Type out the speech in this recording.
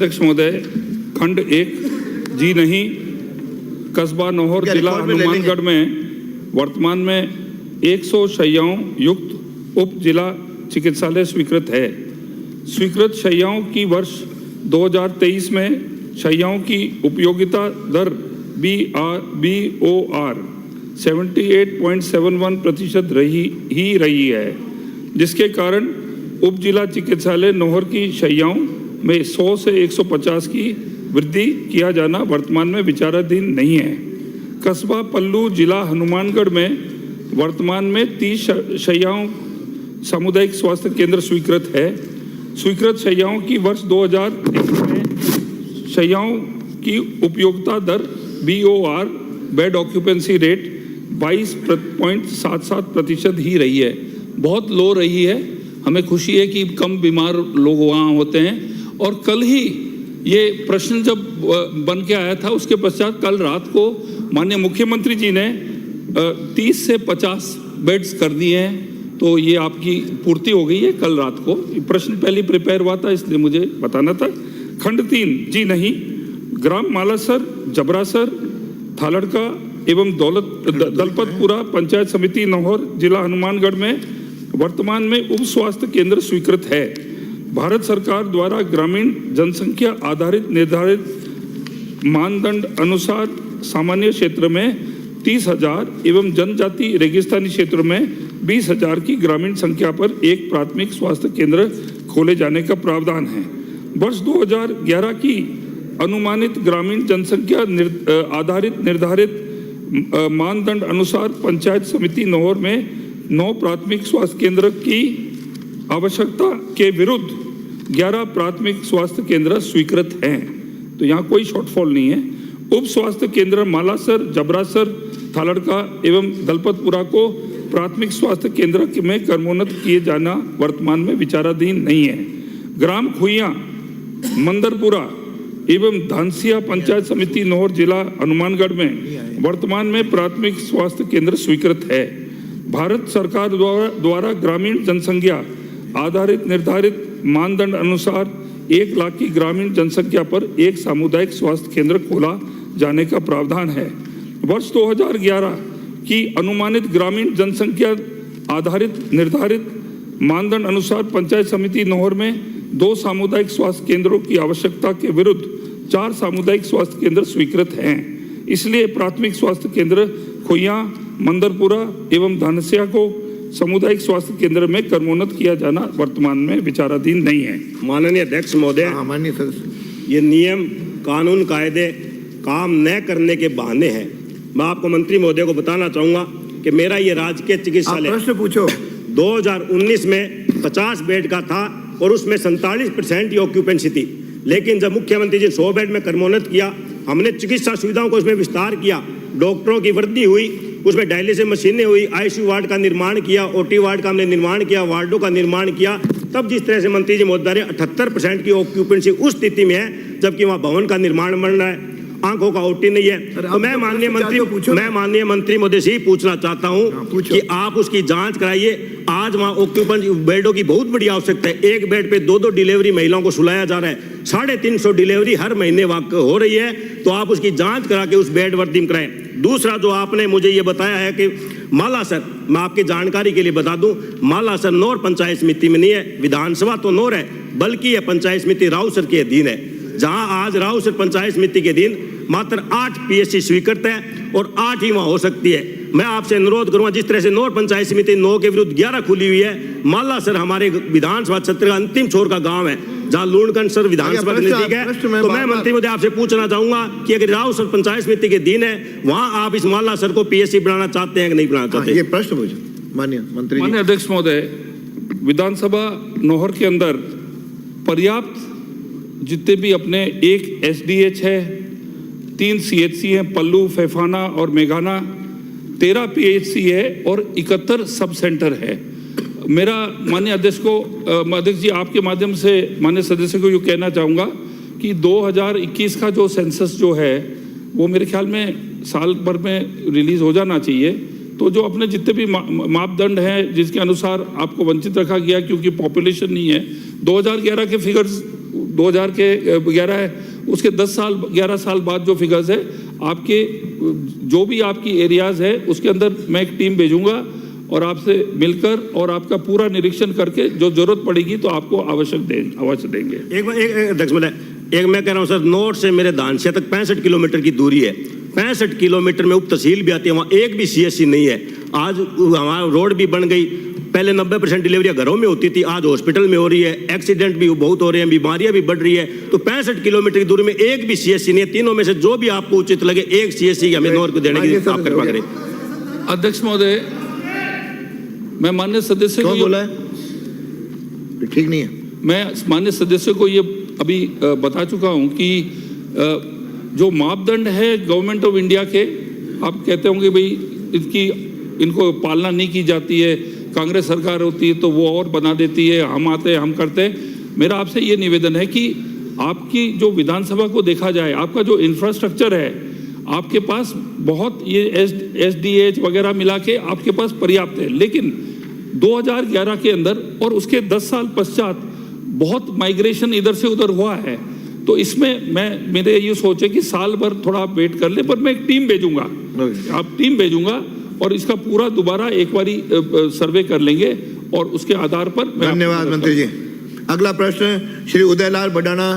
अध्यक्ष महोदय, खंड 1 जी नहीं, कस्बा नौहर, जिला हनुमानगढ़ में वर्तमान में 100 शैय्याओं युक्त उप जिला चिकित्सालय स्वीकृत है। स्वीकृत शैय्याओं की वर्ष 2023 में शैय्याओं की उपयोगिता दर BOR 78.71% रही है, जिसके कारण उप जिला चिकित्सालय नौहर की शैय्याओं में 100 से 150 की वृद्धि किया जाना वर्तमान में विचाराधीन नहीं है। कस्बा पल्लू, जिला हनुमानगढ़ में वर्तमान में 30 शैय्याओं सामुदायिक स्वास्थ्य केंद्र स्वीकृत है। स्वीकृत शैय्याओं की वर्ष 2021 में शैय्याओं की उपयोगिता दर BOR बेड ऑक्यूपेंसी रेट 22.77% ही रही है, बहुत लो रही है। हमें खुशी है कि कम बीमार लोग वहाँ होते हैं। और कल ही ये प्रश्न जब बन के आया था, उसके पश्चात कल रात को माननीय मुख्यमंत्री जी ने 30 से 50 बेड्स कर दिए हैं, तो ये आपकी पूर्ति हो गई है। कल रात को प्रश्न पहले प्रिपेयर हुआ था, इसलिए मुझे बताना था। खंड 3 जी नहीं, ग्राम मालासर, जबरासर, थालड़का एवं दलपतपुरा पंचायत समिति नौहर, जिला हनुमानगढ़ में वर्तमान में उप स्वास्थ्य केंद्र स्वीकृत है। भारत सरकार द्वारा ग्रामीण जनसंख्या आधारित निर्धारित मानदंड अनुसार सामान्य क्षेत्र में 30,000 एवं जनजाति रेगिस्तानी क्षेत्र में 20,000 की ग्रामीण संख्या पर एक प्राथमिक स्वास्थ्य केंद्र खोले जाने का प्रावधान है। वर्ष 2011 की अनुमानित ग्रामीण जनसंख्या आधारित निर्धारित मानदंड अनुसार पंचायत समिति नौहर में 9 प्राथमिक स्वास्थ्य केंद्र की आवश्यकता के विरुद्ध 11 प्राथमिक स्वास्थ्य केंद्र स्वीकृत हैं, तो यहाँ कोई शॉर्टफॉल नहीं है। उप स्वास्थ्य केंद्र मालासर, जबरासर, थालड़का एवं दलपतपुरा को प्राथमिक स्वास्थ्य केंद्र में क्रमोन्नत किए जाना वर्तमान में विचाराधीन नहीं है। ग्राम खुइया, मंदरपुरा एवं धानसिया पंचायत समिति नौहर, जिला हनुमानगढ़ में वर्तमान में प्राथमिक स्वास्थ्य केंद्र स्वीकृत है। भारत सरकार द्वारा ग्रामीण जनसंख्या आधारित निर्धारित मानदंड अनुसार 1 लाख की ग्रामीण जनसंख्या पर एक सामुदायिक स्वास्थ्य केंद्र खोला जाने का प्रावधान है। वर्ष 2011 की अनुमानित ग्रामीण जनसंख्या आधारित निर्धारित मानदंड अनुसार पंचायत समिति नौहर में 2 सामुदायिक स्वास्थ्य केंद्रों की आवश्यकता के विरुद्ध 4 सामुदायिक स्वास्थ्य केंद्र स्वीकृत हैं। इसलिए प्राथमिक स्वास्थ्य केंद्र खोइया, मंदरपुरा एवं धानसिया को सामुदायिक स्वास्थ्य केंद्र में क्रमोन्नत किया जाना वर्तमान में विचाराधीन नहीं है। माननीय अध्यक्ष महोदय, माननीय सदस्य, ये नियम कानून कायदे काम न करने के बहाने हैं। मैं आपको मंत्री महोदय को बताना चाहूंगा कि मेरा ये राजकीय चिकित्सालय प्रश्न पूछो। 2019 में 50 बेड का था और उसमें 47% की ऑक्यूपेंसी थी, लेकिन जब मुख्यमंत्री जी 100 बेड में क्रमोन्नत किया, हमने चिकित्सा सुविधाओं को उसमें विस्तार किया, डॉक्टरों की वृद्धि हुई, उसमें डायलिसिस मशीनें हुई, ICU वार्ड का निर्माण किया, OT वार्ड का हमने निर्माण किया, वार्डों का निर्माण किया। तब जिस तरह से मंत्री जी महोदय 78% की ऑक्यूपेंसी उस स्थिति में है, जबकि वहाँ भवन का निर्माण बन रहा है, आंखों का OT नहीं है। तो मैं माननीय मंत्री महोदय से ही पूछना चाहता हूँ कि आप उसकी जांच कराइए। आज वहाँ ऑक्यूपेंसी बेडों की बहुत बड़ी आवश्यकता है। एक बेड पे 2-2 डिलीवरी महिलाओं को सुलाया जा रहा है, 350 डिलीवरी हर महीने हो रही है, तो आप उसकी जांच करा के उस बेड वर्दी कराएं। दूसरा जो आपने मुझे ये बताया है कि मालासर, मैं आपकी जानकारी के लिए बता दूं, मालासर नौर पंचायत समिति में नहीं है, विधानसभा तो नौर है, बल्कि यह पंचायत समिति राउसर के अधीन है, जहां आज राउसर पंचायत समिति के अधीन मात्र 8 PSC स्वीकृत है और 8 ही वहां हो सकती है। मैं आपसे अनुरोध करूंगा, जिस तरह से नौर पंचायत समिति 9 के विरुद्ध 11 खुली हुई है, मालासर हमारे विधानसभा क्षेत्र का अंतिम छोर का गांव है, जहाँ लूणकंड सर विधानसभा नजदीक है। तो मैं मंत्री महोदय आपसे पूछना चाहूंगा कि अगर राउसर पंचायत समिति के दिन है, वहां आप इस मालासर को PSC बनाना चाहते हैं कि नहीं बनाना चाहते? ये प्रश्न पूछो माननीय मंत्री। माननीय अध्यक्ष महोदय, विधानसभा नौहर के अंदर पर्याप्त जितने भी अपने 1 SDH है, 3 CHC हैं, पल्लू, फैफाना और मेघाना, 13 PHC है और 71 सब सेंटर है। मेरा माननीय अध्यक्ष जी आपके माध्यम से माननीय सदस्य को ये कहना चाहूँगा कि 2021 का जो सेंसस जो है वो मेरे ख्याल में साल भर में रिलीज हो जाना चाहिए। तो जो अपने जितने भी मापदंड हैं जिसके अनुसार आपको वंचित रखा गया क्योंकि पॉपुलेशन नहीं है, 2011 के फिगर्स 2000 के 11 है, उसके 10 साल 11 साल बाद जो फिगर्स है आपके, जो भी आपकी एरियाज है उसके अंदर मैं एक टीम भेजूंगा और आपसे मिलकर और आपका पूरा निरीक्षण करके जो जरूरत पड़ेगी तो आपको अवश्य देंगे। एक अध्यक्ष महोदय, एक मैं कह रहा हूँ सर, नोट से मेरे धानसिया तक 65 किलोमीटर की दूरी है। 65 किलोमीटर में उप तहसील भी आती है, वहाँ एक भी CSC नहीं है। आज हमारा रोड भी बन गई, पहले 90% डिलीवरियाँ घरों में होती थी, आज हॉस्पिटल में हो रही है। एक्सीडेंट भी बहुत हो रहे हैं, बीमारियां भी बढ़ रही है। तो 65 किलोमीटर की दूरी में एक भी CSC नहीं है। तीनों में से जो भी आपको उचित लगे एक CSC हमें नोट को देने की आप कृपा करें। अध्यक्ष महोदय, मैं माननीय सदस्य कौन को बोला है? ठीक नहीं है। मैं माननीय सदस्य को ये अभी बता चुका हूं कि जो मापदंड है गवर्नमेंट ऑफ इंडिया के, आप कहते होंगे भाई इनको पालना नहीं की जाती है, कांग्रेस सरकार होती है तो वो और बना देती है, हम आते हैं हम करते हैं। मेरा आपसे ये निवेदन है कि आपकी जो विधानसभा को देखा जाए, आपका जो इंफ्रास्ट्रक्चर है आपके पास बहुत, ये SDH वगैरह मिला के आपके पास पर्याप्त है, लेकिन 2011 के अंदर और उसके 10 साल पश्चात बहुत माइग्रेशन इधर से उधर हुआ है। तो इसमें मेरे ये सोचे कि साल भर थोड़ा आप वेट कर ले, पर मैं एक टीम भेजूंगा, आप टीम भेजूंगा और इसका पूरा दोबारा एक बारी सर्वे कर लेंगे और उसके आधार पर। धन्यवाद मंत्री जी। अगला प्रश्न श्री उदयलाल बडाना